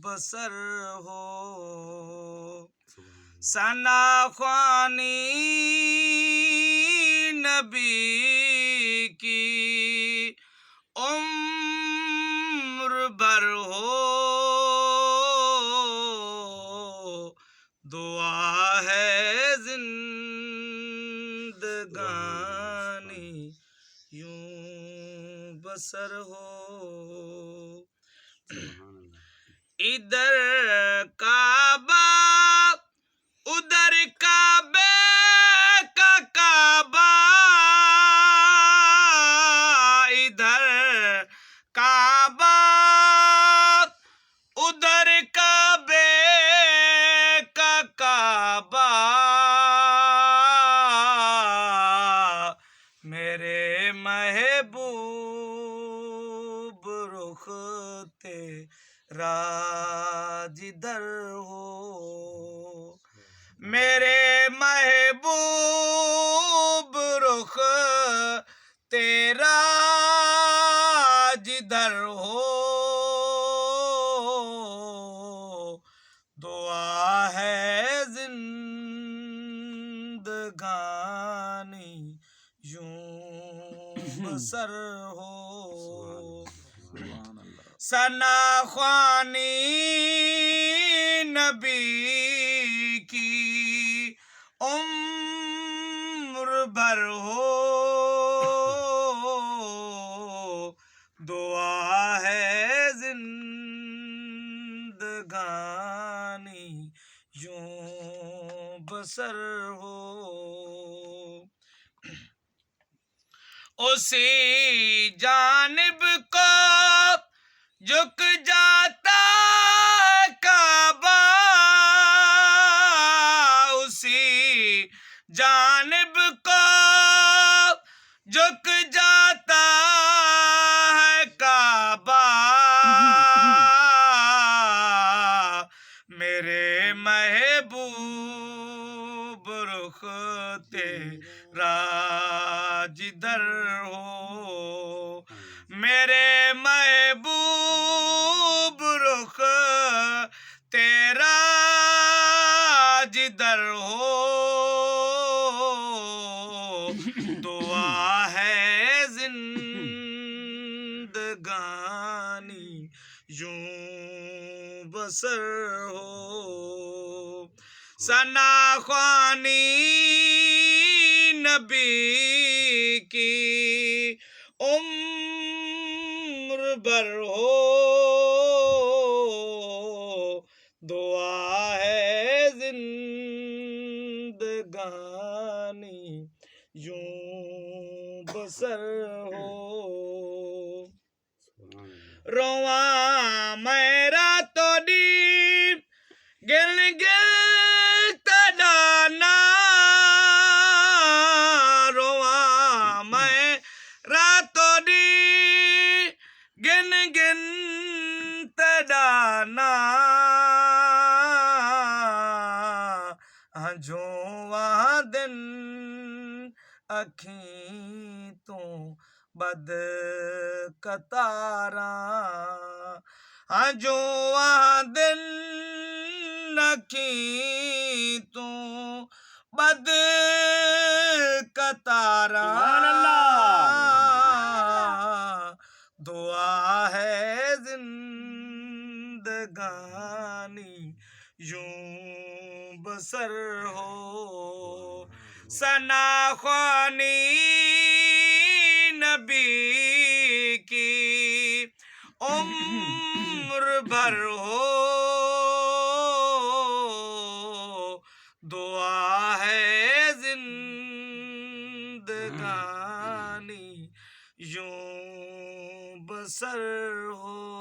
بسر ہو ثنا خوانی نبی کی عمر بھر ہو دعا ہے زندگانی یوں بسر ہو ادھر کعبہ ادھر کعبے کا کعبہ ادھر کعبہ ادھر کعبے کا کعبہ میرے محبوب رخ تیرا جدھر ہو میرے محبوب رخ تیرا جدھر ہو دعا ہے زندگانی یوں بسر ہو ثنا خوانی نبی کی عمر بھر ہو دعا ہے زندگانی یوں بسر ہو اسی جانب کو جھک جاتا کعبہ اسی جانب کو جھک جاتا ہے کعبہ میرے محبوب رخ تیرا جدھر ہو میرے محبوب رخ تیرا جدھر ہو دعا ہے زندگانی یوں بسر ہو ثنا خوانی نبی کی عمر بھر ہو دعا ہے زندگانی یوں بسر ہو رواں میرا تو دیم گل گل تڑانا رواں میرا تو دیم گن گن تڑانا جو وہاں دن اکھیں تو بد کتاراں جو وہاں دن اکھیں تو بد کتاراں دعا ہے زندگانی یوں بسر ہو ثنا خوانی نبی کی عمر بھر ہو دعا ہے زندگانی یوں بسر ہو